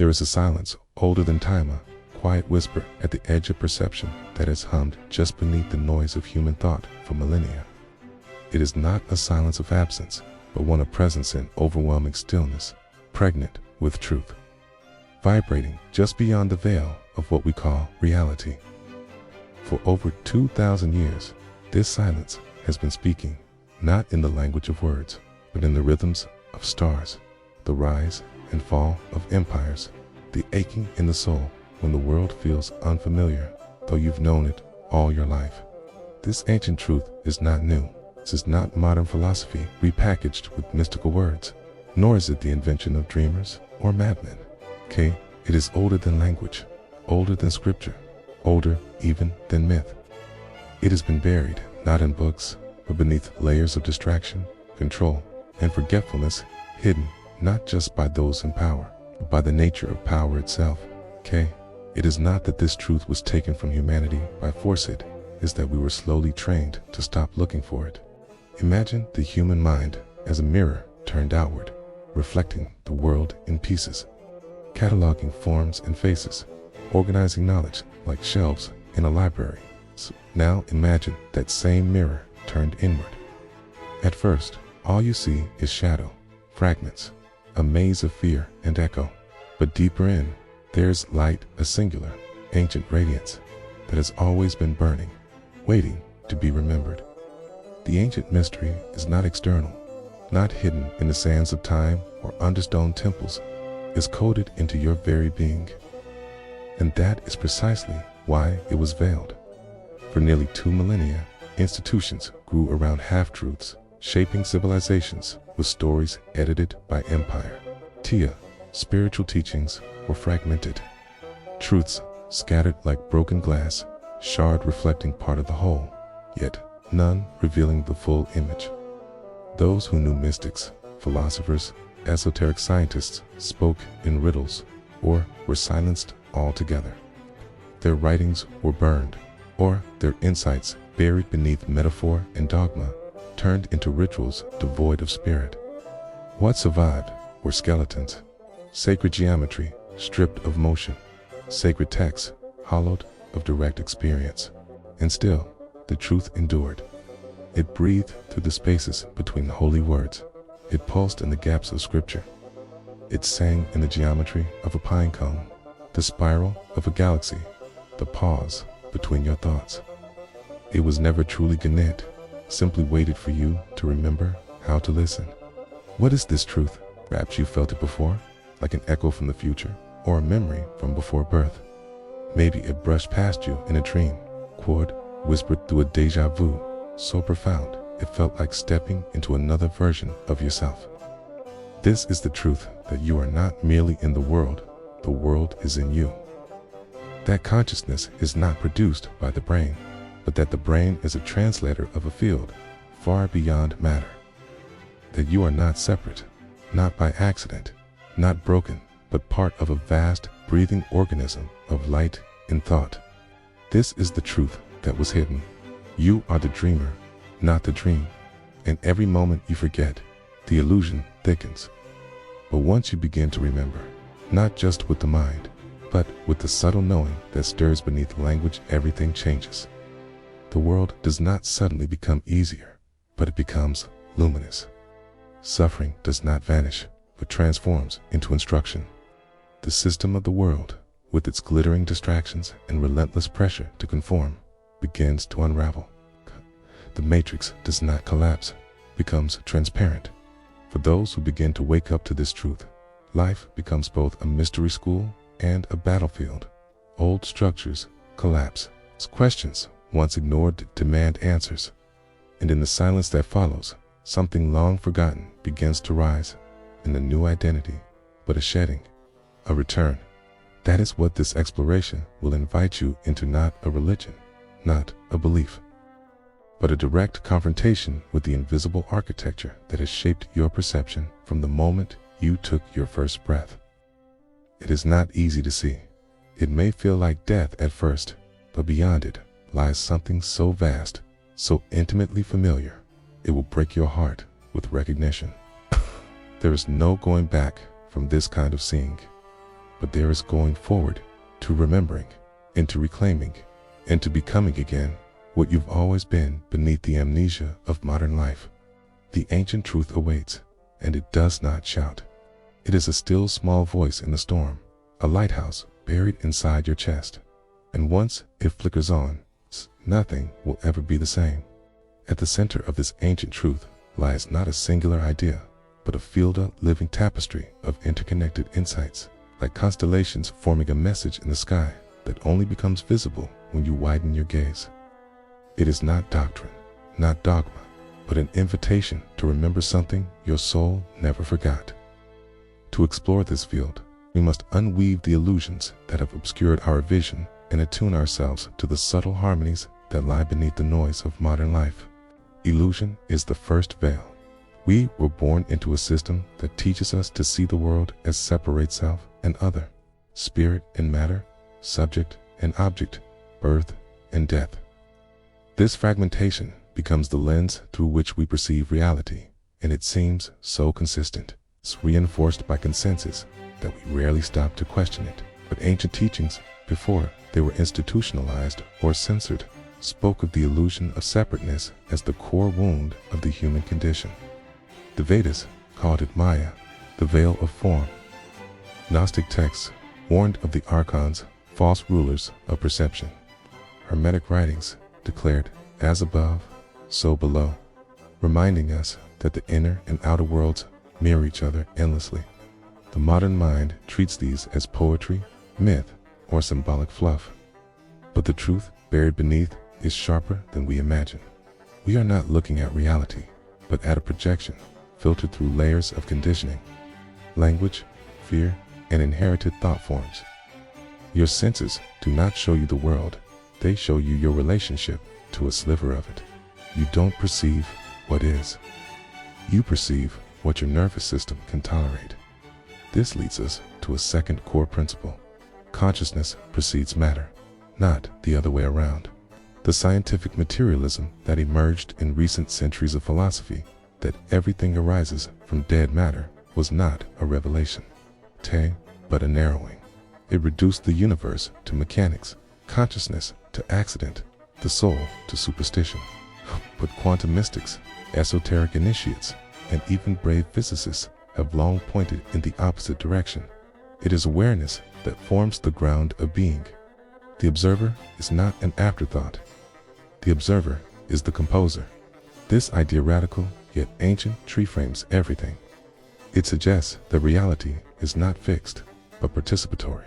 There is a silence older than time, a quiet whisper at the edge of perception that has hummed just beneath the noise of human thought for millennia. It is not a silence of absence, but one of presence in overwhelming stillness, pregnant with truth, vibrating just beyond the veil of what we call reality. For over 2,000 years, this silence has been speaking, not in the language of words, but in the rhythms of stars, the rise and fall of empires, the aching in the soul when the world feels unfamiliar, though you've known it all your life. This ancient truth is not new. This is not modern philosophy repackaged with mystical words, nor is it the invention of dreamers or madmen. Okay? It is older than language, older than scripture, older even than myth. It has been buried, not in books, but beneath layers of distraction, control, and forgetfulness, hidden not just by those in power, but by the nature of power itself. Okay? It is not that this truth was taken from humanity by force, it is that we were slowly trained to stop looking for it. Imagine the human mind as a mirror turned outward, reflecting the world in pieces, cataloging forms and faces, organizing knowledge like shelves in a library. So now imagine that same mirror turned inward. At first, all you see is shadow, fragments, a maze of fear and echo. But deeper in, there's light, a singular, ancient radiance that has always been burning, waiting to be remembered. The ancient mystery is not external, not hidden in the sands of time or under stone temples. Is coded into your very being. And that is precisely why it was veiled. For nearly 2 millennia, institutions grew around half-truths, shaping civilizations with stories edited by empire. Spiritual teachings were fragmented. Truths scattered like broken glass, shard reflecting part of the whole, yet none revealing the full image. Those who knew mystics, philosophers, esoteric scientists spoke in riddles or were silenced altogether. Their writings were burned, or their insights buried beneath metaphor and dogma, turned into rituals devoid of spirit. What survived were skeletons, sacred geometry stripped of motion, sacred texts hollowed of direct experience. And still, the truth endured. It breathed through the spaces between holy words. It pulsed in the gaps of scripture. It sang in the geometry of a pine cone, the spiral of a galaxy, the pause between your thoughts. It was never truly Gannett, simply waited for you to remember how to listen. What is this truth? Perhaps you felt it before, like an echo from the future, or a memory from before birth. Maybe it brushed past you in a dream, whispered through a deja vu, so profound it felt like stepping into another version of yourself. This is the truth that you are not merely in the world is in you. That consciousness is not produced by the brain, but that the brain is a translator of a field far beyond matter. That you are not separate, not by accident, not broken, but part of a vast, breathing organism of light and thought. This is the truth that was hidden. You are the dreamer, not the dream. And every moment you forget, the illusion thickens. But once you begin to remember, not just with the mind, but with the subtle knowing that stirs beneath language, everything changes. The world does not suddenly become easier, but it becomes luminous. Suffering does not vanish, but transforms into instruction. The system of the world, with its glittering distractions and relentless pressure to conform, begins to unravel. The matrix does not collapse, becomes transparent. For those who begin to wake up to this truth, life becomes both a mystery school and a battlefield. Old structures collapse. Questions once ignored demand answers. And in the silence that follows, something long forgotten begins to rise, in a new identity, but a shedding, a return. That is what this exploration will invite you into, not a religion, not a belief, but a direct confrontation with the invisible architecture that has shaped your perception from the moment you took your first breath. It is not easy to see. It may feel like death at first, but beyond it lies something so vast, so intimately familiar, it will break your heart with recognition. There is no going back from this kind of seeing, but there is going forward, to remembering, and to reclaiming, and to becoming again what you've always been beneath the amnesia of modern life. The ancient truth awaits, and it does not shout. It is a still small voice in the storm, a lighthouse buried inside your chest. And once it flickers on, nothing will ever be the same. At the center of this ancient truth lies not a singular idea, but a field-up living tapestry of interconnected insights, like constellations forming a message in the sky that only becomes visible when you widen your gaze. It is not doctrine, not dogma, but an invitation to remember something your soul never forgot. To explore this field, we must unweave the illusions that have obscured our vision and attune ourselves to the subtle harmonies that lie beneath the noise of modern life. Illusion is the first veil. We were born into a system that teaches us to see the world as separate self and other, spirit and matter, subject and object, birth and death. This fragmentation becomes the lens through which we perceive reality, and it seems so consistent. It's reinforced by consensus that we rarely stop to question it. But ancient teachings, before they were institutionalized or censored, spoke of the illusion of separateness as the core wound of the human condition. The Vedas called it Maya, the veil of form. Gnostic texts warned of the archons, false rulers of perception. Hermetic writings declared, as above, so below, reminding us that the inner and outer worlds mirror each other endlessly. The modern mind treats these as poetry, myth, or symbolic fluff. But the truth buried beneath is sharper than we imagine. We are not looking at reality, but at a projection filtered through layers of conditioning, language, fear, and inherited thought forms. Your senses do not show you the world, they show you your relationship to a sliver of it. You don't perceive what is. You perceive what your nervous system can tolerate. This leads us to a second core principle. Consciousness precedes matter, not the other way around. The scientific materialism that emerged in recent centuries of philosophy, that everything arises from dead matter, was not a revelation, but a narrowing. It reduced the universe to mechanics, consciousness to accident, the soul to superstition. But quantum mystics, esoteric initiates, and even brave physicists have long pointed in the opposite direction. It is awareness that forms the ground of being. The observer is not an afterthought. The observer is the composer. This idea, radical yet ancient, reframes everything. It suggests that reality is not fixed, but participatory.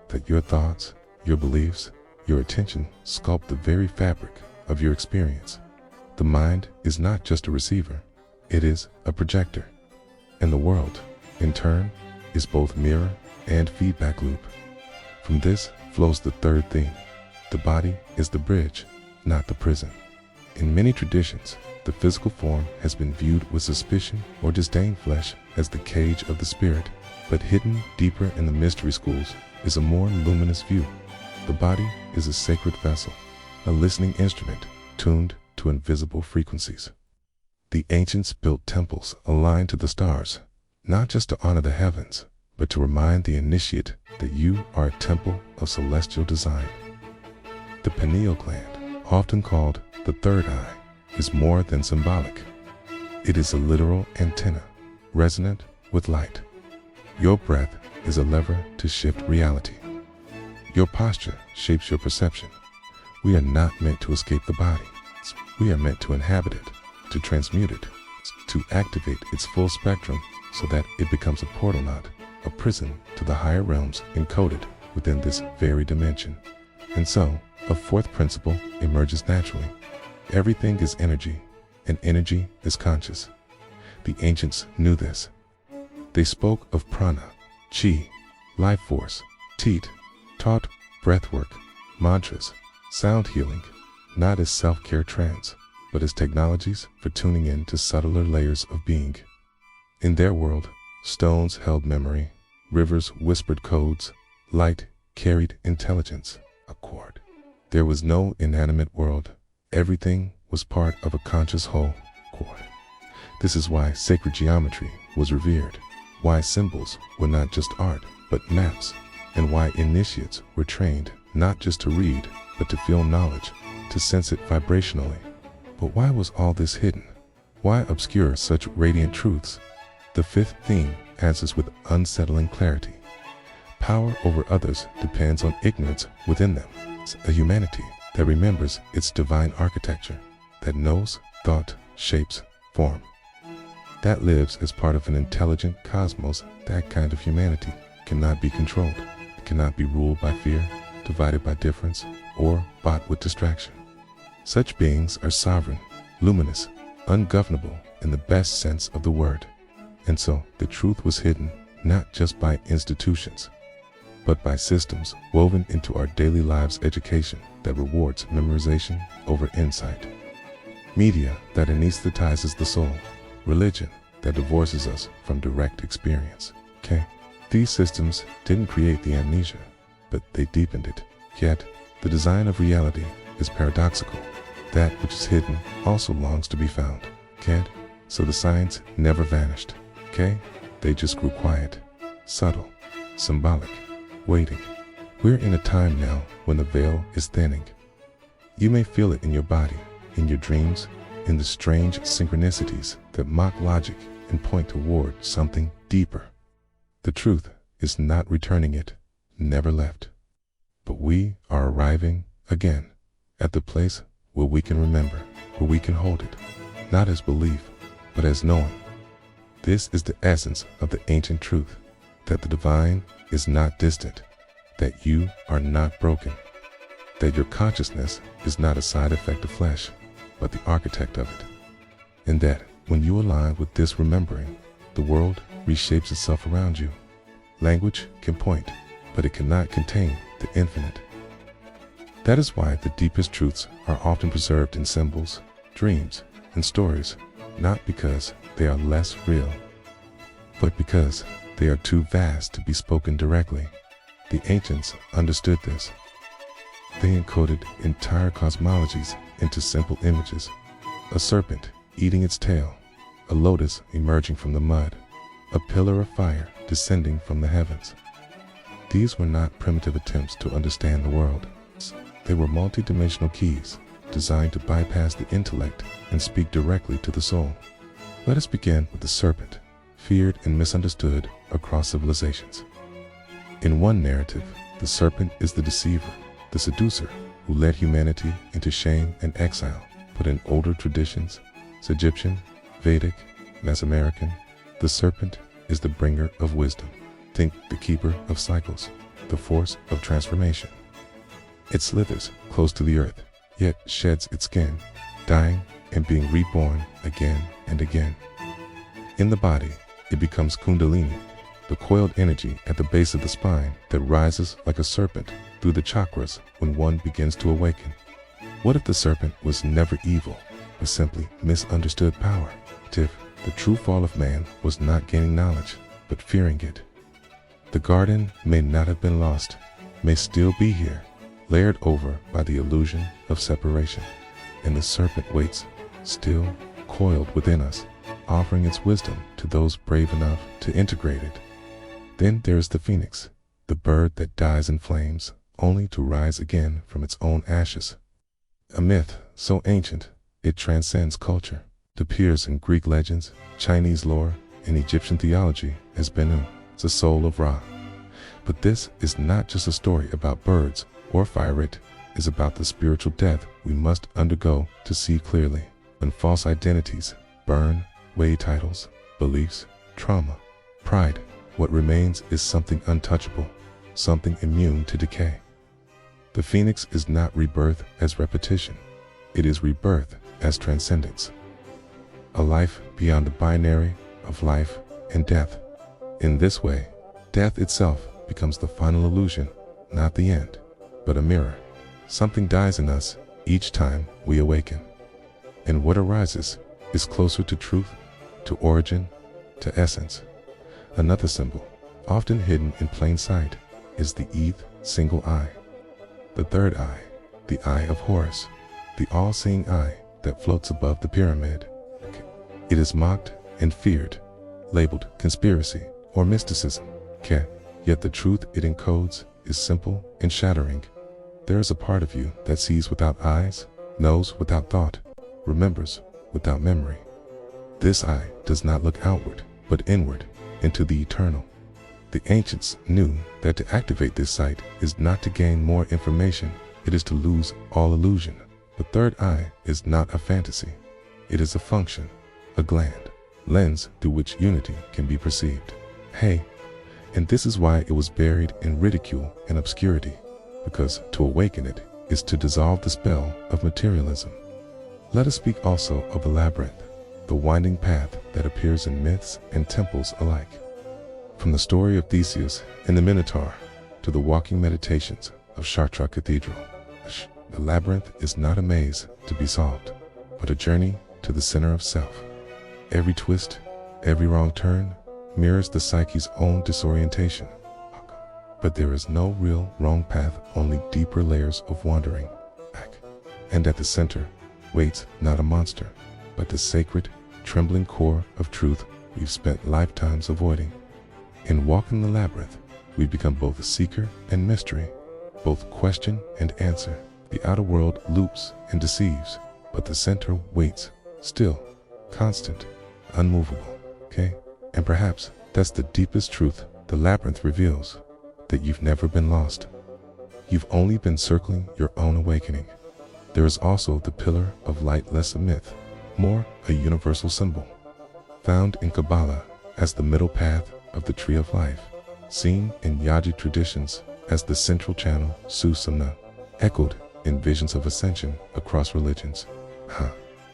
That your thoughts, your beliefs, your attention sculpt the very fabric of your experience. The mind is not just a receiver, it is a projector. And the world, in turn, is both mirror and feedback loop. From this flows the third theme. The body is the bridge, not the prison. In many traditions, the physical form has been viewed with suspicion or disdain. Flesh as the cage of the spirit, but hidden deeper in the mystery schools is a more luminous view. The body is a sacred vessel, a listening instrument tuned to invisible frequencies. The ancients built temples aligned to the stars, not just to honor the heavens, but to remind the initiate that you are a temple of celestial design. The pineal gland, often called the third eye, is more than symbolic. It is a literal antenna, resonant with light. Your breath is a lever to shift reality. Your posture shapes your perception. We are not meant to escape the body. We are meant to inhabit it, to transmute it, to activate its full spectrum so that it becomes a portal knot, a prison to the higher realms encoded within this very dimension. And so, a fourth principle emerges naturally. Everything is energy, and energy is conscious. The ancients knew this. They spoke of prana, chi, life force, teet, taught breathwork, mantras, sound healing, not as self-care trance, but as technologies for tuning in to subtler layers of being. In their world, stones held memory, rivers whispered codes, light carried intelligence, a chord. There was no inanimate world. Everything was part of a conscious whole, chord. This is why sacred geometry was revered, why symbols were not just art, but maps, and why initiates were trained not just to read, but to feel knowledge, to sense it vibrationally. But why was all this hidden? Why obscure such radiant truths? The fifth theme answers with unsettling clarity. Power over others depends on ignorance within them. It's a humanity that remembers its divine architecture, that knows thought, shapes, form, that lives as part of an intelligent cosmos. That kind of humanity cannot be controlled. It cannot be ruled by fear, divided by difference, or bought with distraction. Such beings are sovereign, luminous, ungovernable in the best sense of the word. And so the truth was hidden not just by institutions, but by systems woven into our daily lives. Education that rewards memorization over insight. Media that anesthetizes the soul. Religion that divorces us from direct experience. These systems didn't create the amnesia, but they deepened it. Yet, the design of reality is paradoxical. That which is hidden also longs to be found. So the signs never vanished. They just grew quiet, subtle, symbolic, waiting. We're in a time now when the veil is thinning. You may feel it in your body, in your dreams, in the strange synchronicities that mock logic and point toward something deeper. The truth is not returning, it never left. But we are arriving again at the place where we can remember, where we can hold it, not as belief, but as knowing. This is the essence of the ancient truth, that the divine is not distant, that you are not broken, that your consciousness is not a side effect of flesh, but the architect of it. And that when you align with this remembering, the world reshapes itself around you. Language can point, but it cannot contain the infinite. That is why the deepest truths are often preserved in symbols, dreams, and stories, not because they are less real, but because they are too vast to be spoken directly. The ancients understood this. They encoded entire cosmologies into simple images: a serpent eating its tail, a lotus emerging from the mud, a pillar of fire descending from the heavens. These were not primitive attempts to understand the world. They were multidimensional keys designed to bypass the intellect and speak directly to the soul. Let us begin with the serpent, feared and misunderstood across civilizations. In one narrative, the serpent is the deceiver, the seducer who led humanity into shame and exile. But in older traditions, Egyptian, Vedic, Mesoamerican, the serpent is the bringer of wisdom. Think the keeper of cycles, the force of transformation. It slithers close to the earth, yet sheds its skin, dying and being reborn again and again. In the body, it becomes Kundalini, the coiled energy at the base of the spine that rises like a serpent through the chakras when one begins to awaken. What if the serpent was never evil, but simply misunderstood power? If the true fall of man was not gaining knowledge, but fearing it. The garden may not have been lost, may still be here, layered over by the illusion of separation. And the serpent waits, still coiled within us, offering its wisdom to those brave enough to integrate it. Then there is the phoenix, the bird that dies in flames, only to rise again from its own ashes. A myth so ancient, it transcends culture. It appears in Greek legends, Chinese lore, and Egyptian theology as Bennu, the soul of Ra. But this is not just a story about birds or fire. It is about the spiritual death we must undergo to see clearly. When false identities burn, way titles, beliefs, trauma, pride, what remains is something untouchable, something immune to decay. The phoenix is not rebirth as repetition. It is rebirth as transcendence. A life beyond the binary of life and death. In this way, death itself becomes the final illusion, not the end, but a mirror. Something dies in us each time we awaken. And what arises is closer to truth, to origin, to essence. Another symbol, often hidden in plain sight, is the eighth single eye. The third eye, the eye of Horus, the all-seeing eye that floats above the pyramid. It is mocked and feared, labeled conspiracy or mysticism. Yet the truth it encodes is simple and shattering. There is a part of you that sees without eyes, knows without thought, remembers without memory. This eye does not look outward, but inward, into the eternal. The ancients knew that to activate this sight is not to gain more information, it is to lose all illusion. The third eye is not a fantasy. It is a function, a gland, lens through which unity can be perceived. Hey, and this is why it was buried in ridicule and obscurity, because to awaken it is to dissolve the spell of materialism. Let us speak also of the labyrinth, the winding path that appears in myths and temples alike. From the story of Theseus and the Minotaur to the walking meditations of Chartres Cathedral, the labyrinth is not a maze to be solved, but a journey to the center of self. Every twist, every wrong turn mirrors the psyche's own disorientation. But there is no real wrong path, only deeper layers of wandering. And at the center waits not a monster, but the sacred, trembling core of truth we've spent lifetimes avoiding. In walking the labyrinth, we become both a seeker and mystery, both question and answer. The outer world loops and deceives, but the center waits, still, constant, unmovable. And perhaps that's the deepest truth the labyrinth reveals, that you've never been lost. You've only been circling your own awakening. There is also the pillar of light, less a myth, more a universal symbol, found in Kabbalah as the middle path of the tree of life, seen in Yogic traditions as the central channel, Susamna, echoed in visions of ascension across religions.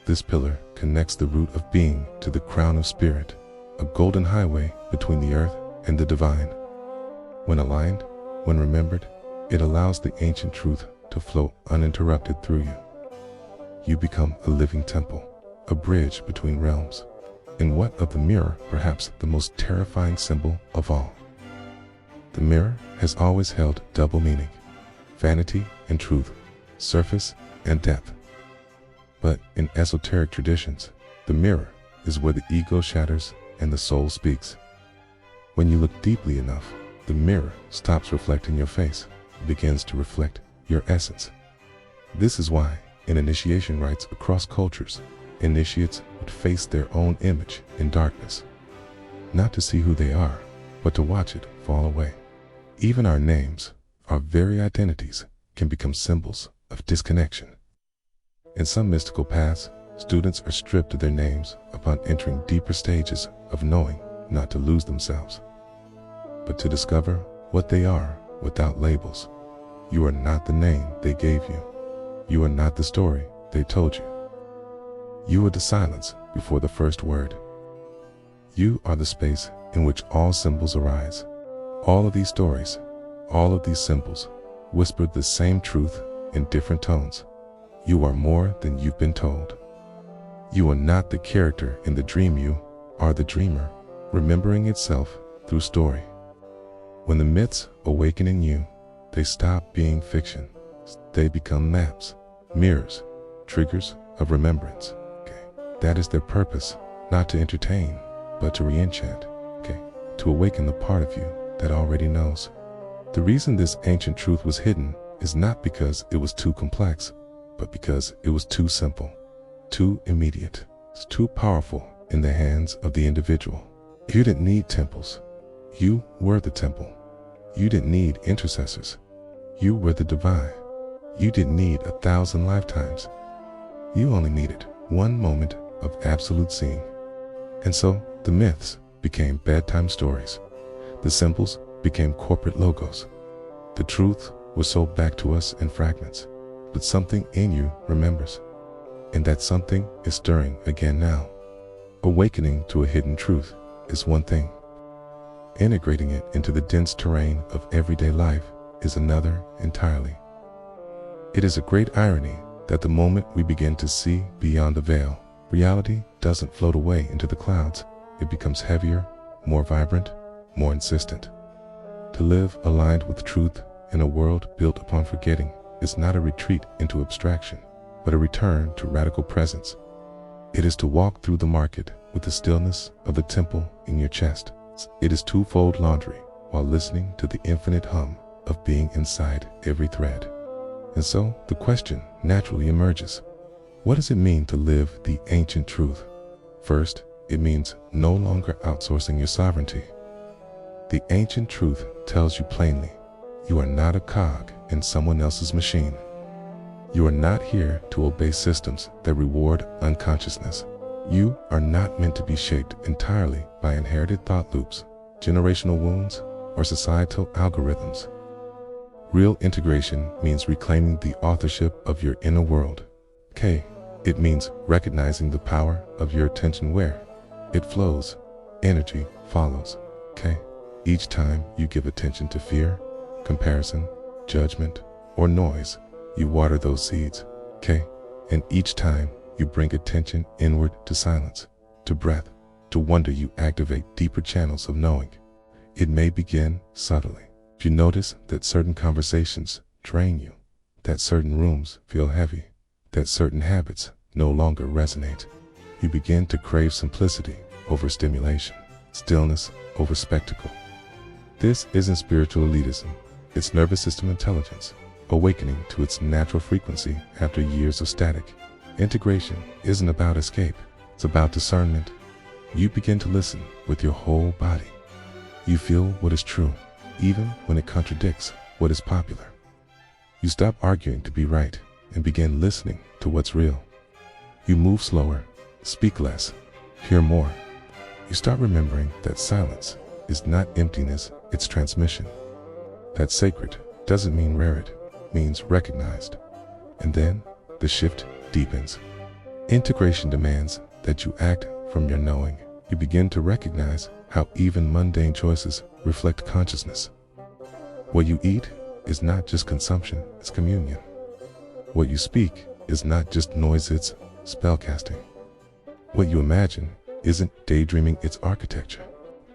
This pillar connects the root of being to the crown of spirit, a golden highway between the earth and the divine. When aligned, when remembered, it allows the ancient truth to flow uninterrupted through you. You become a living temple, a bridge between realms. And what of the mirror, perhaps the most terrifying symbol of all? The mirror has always held double meaning, vanity and truth, surface and depth. But in esoteric traditions, the mirror is where the ego shatters and the soul speaks. When you look deeply enough, the mirror stops reflecting your face, begins to reflect your essence. This is why, in initiation rites across cultures, initiates would face their own image in darkness, not to see who they are, but to watch it fall away. Even our names, our very identities, can become symbols of disconnection. In some mystical paths, students are stripped of their names upon entering deeper stages of knowing, not to lose themselves, but to discover what they are without labels. You are not the name they gave you. You are not the story they told you. You are the silence before the first word. You are the space in which all symbols arise. All of these stories, all of these symbols, whispered the same truth in different tones. You are more than you've been told. You are not the character in the dream, you are the dreamer, remembering itself through story. When the myths awaken in you, they stop being fiction. They become maps, mirrors, triggers of remembrance. That is their purpose, not to entertain, but to re-enchant, to awaken the part of you that already knows. The reason this ancient truth was hidden is not because it was too complex, but because it was too simple, too immediate, too powerful in the hands of the individual. You didn't need temples. You were the temple. You didn't need intercessors. You were the divine. You didn't need 1,000 lifetimes. You only needed one moment of absolute seeing. And so the myths became bedtime stories. The symbols became corporate logos. The truth was sold back to us in fragments, but something in you remembers. And that something is stirring again now. Awakening to a hidden truth is one thing. Integrating it into the dense terrain of everyday life is another entirely. It is a great irony that the moment we begin to see beyond the veil, reality doesn't float away into the clouds. It becomes heavier, more vibrant, more insistent. To live aligned with truth in a world built upon forgetting is not a retreat into abstraction, but a return to radical presence. It is to walk through the market with the stillness of the temple in your chest. It is twofold laundry, while listening to the infinite hum of being inside every thread. And so the question naturally emerges. What does it mean to live the ancient truth? First, it means no longer outsourcing your sovereignty. The ancient truth tells you plainly, you are not a cog in someone else's machine. You are not here to obey systems that reward unconsciousness. You are not meant to be shaped entirely by inherited thought loops, generational wounds, or societal algorithms. Real integration means reclaiming the authorship of your inner world. K. It means recognizing the power of your attention where it flows. Energy follows. K. Each time you give attention to fear, comparison, judgment, or noise, you water those seeds. K. And each time you bring attention inward to silence, to breath, to wonder, you activate deeper channels of knowing. It may begin subtly. If you notice that certain conversations drain you, that certain rooms feel heavy, that certain habits no longer resonate, you begin to crave simplicity over stimulation, stillness over spectacle. This isn't spiritual elitism, it's nervous system intelligence, awakening to its natural frequency after years of static. Integration isn't about escape, it's about discernment. You begin to listen with your whole body. You feel what is true, even when it contradicts what is popular. You stop arguing to be right and begin listening to what's real. You move slower, speak less, hear more. You start remembering that silence is not emptiness, it's transmission. That sacred doesn't mean rared, means recognized. And then the shift deepens. Integration demands that you act from your knowing. You begin to recognize how even mundane choices reflect consciousness. What you eat is not just consumption, it's communion. What you speak is not just noise, it's spellcasting. What you imagine isn't daydreaming, it's architecture.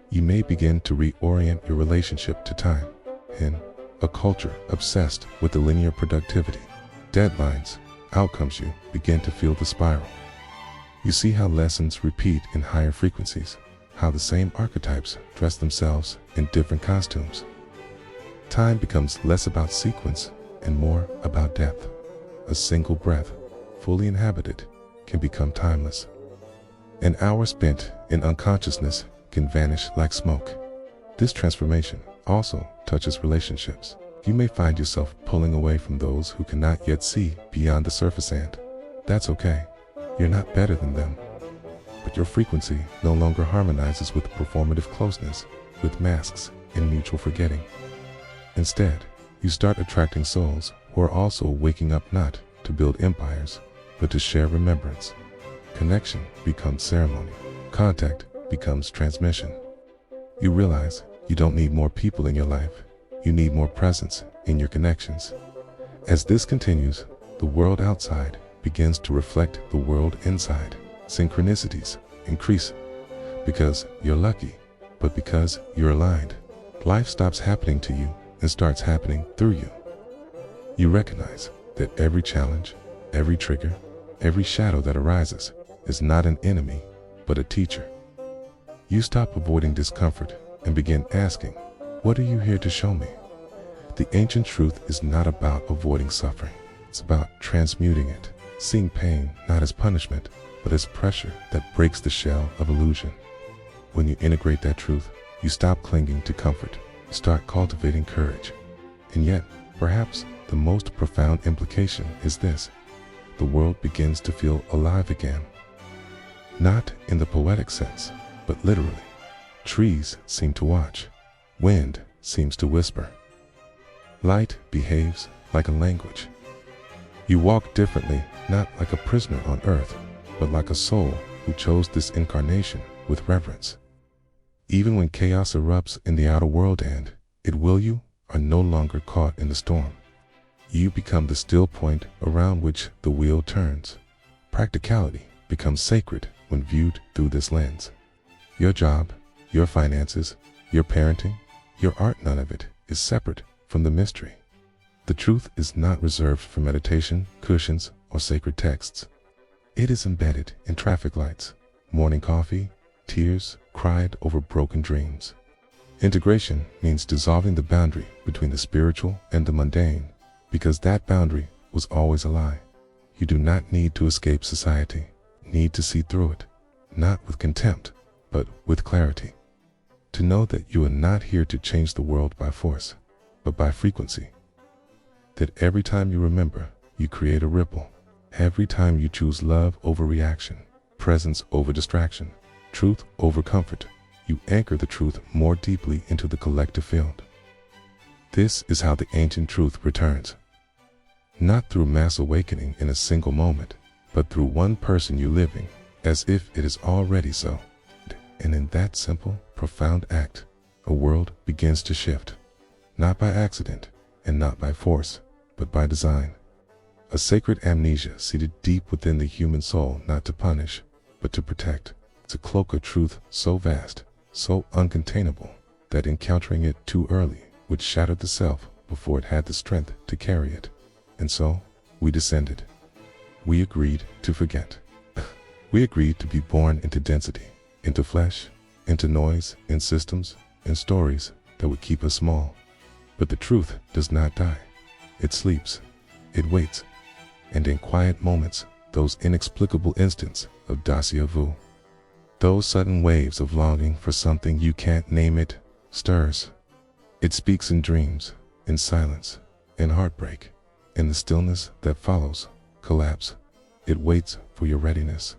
You may begin to reorient your relationship to time. In a culture obsessed with the linear productivity, deadlines, outcomes, you begin to feel the spiral. You see how lessons repeat in higher frequencies, how the same archetypes dress themselves in different costumes. Time becomes less about sequence and more about depth. A single breath, fully inhabited, can become timeless. An hour spent in unconsciousness can vanish like smoke. This transformation also touches relationships. You may find yourself pulling away from those who cannot yet see beyond the surface, and that's okay. You're not better than them. But your frequency no longer harmonizes with performative closeness, with masks and mutual forgetting. Instead, you start attracting souls who are also waking up not to build empires, but to share remembrance. Connection becomes ceremony. Contact becomes transmission. You realize you don't need more people in your life. You need more presence in your connections. As this continues, the world outside begins to reflect the world inside. Synchronicities increase because you're lucky, but because you're aligned. Life stops happening to you and starts happening through you. You recognize that every challenge, every trigger, every shadow that arises is not an enemy, but a teacher. You stop avoiding discomfort and begin asking, what are you here to show me? The ancient truth is not about avoiding suffering. It's about transmuting it, seeing pain not as punishment, but as pressure that breaks the shell of illusion. When you integrate that truth, you stop clinging to comfort, you start cultivating courage. And yet, perhaps the most profound implication is this: the world begins to feel alive again. Not in the poetic sense, but literally. Trees seem to watch. Wind seems to whisper. Light behaves like a language. You walk differently, not like a prisoner on earth, but like a soul who chose this incarnation with reverence. Even when chaos erupts in the outer world and it will, you are no longer caught in the storm. You become the still point around which the wheel turns. Practicality becomes sacred when viewed through this lens. Your job, your finances, your parenting, your art, none of it is separate from the mystery. The truth is not reserved for meditation, cushions, or sacred texts. It is embedded in traffic lights, morning coffee, tears cried over broken dreams. Integration means dissolving the boundary between the spiritual and the mundane, because that boundary was always a lie. You do not need to escape society, need to see through it, not with contempt, but with clarity. To know that you are not here to change the world by force, but by frequency. That every time you remember, you create a ripple. Every time you choose love over reaction, presence over distraction, truth over comfort, you anchor the truth more deeply into the collective field. This is how the ancient truth returns. Not through mass awakening in a single moment, but through one person you living, as if it is already so. And in that simple, profound act, a world begins to shift. Not by accident, and not by force, but by design. A sacred amnesia seated deep within the human soul, not to punish, but to protect. To cloak a truth so vast, so uncontainable, that encountering it too early would shatter the self before it had the strength to carry it. And so, we descended. We agreed to forget. We agreed to be born into density, into flesh, into noise, in systems, in stories that would keep us small. But the truth does not die. It sleeps. It waits. And in quiet moments, those inexplicable instants of déjà vu, those sudden waves of longing for something you can't name, it stirs. It speaks in dreams, in silence, in heartbreak, in the stillness that follows collapse. It waits for your readiness.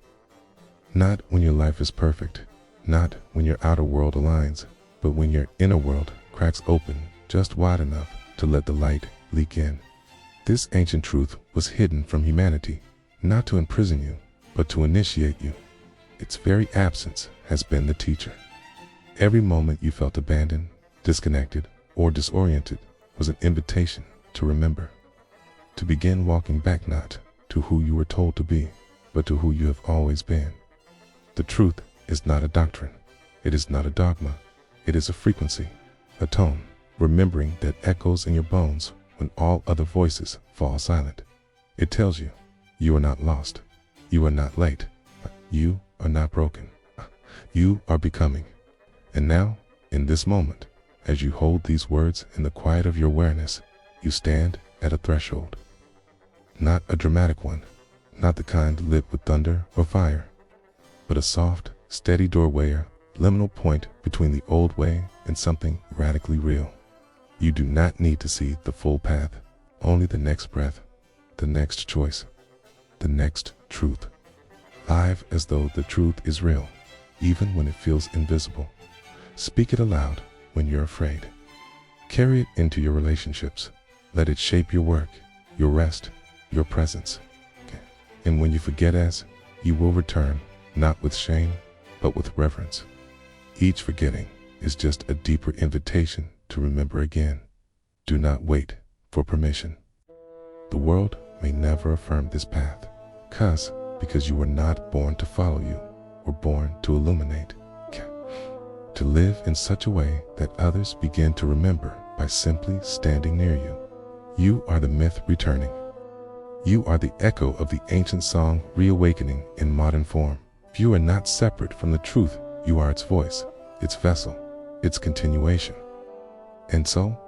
Not when your life is perfect, not when your outer world aligns, but when your inner world cracks open just wide enough to let the light leak in. This ancient truth was hidden from humanity, not to imprison you, but to initiate you. Its very absence has been the teacher. Every moment you felt abandoned, disconnected, or disoriented was an invitation to remember. To begin walking back, not to who you were told to be, but to who you have always been. The truth is not a doctrine. It is not a dogma. It is a frequency, a tone, remembering that echoes in your bones when all other voices fall silent. It tells you, you are not lost. You are not late. You are not broken. You are becoming. And now, in this moment, as you hold these words in the quiet of your awareness, you stand at a threshold. Not a dramatic one, not the kind lit with thunder or fire, but a soft, steady doorway, a liminal point between the old way and something radically real. You do not need to see the full path, only the next breath, the next choice, the next truth. Live as though the truth is real, even when it feels invisible. Speak it aloud when you're afraid. Carry it into your relationships. Let it shape your work, your rest, your presence. And when you forget, as you will return, not with shame, but with reverence. Each forgetting is just a deeper invitation to remember again. Do not wait for permission. The world may never affirm this path, because you were not born to follow, you were born to illuminate. To live in such a way that others begin to remember by simply standing near you. You are the myth returning. You are the echo of the ancient song reawakening in modern form. You are not separate from the truth. You are its voice, its vessel, its continuation. And so,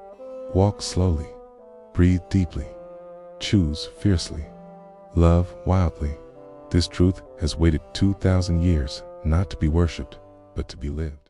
walk slowly, breathe deeply, choose fiercely, love wildly. This truth has waited 2,000 years, not to be worshipped, but to be lived.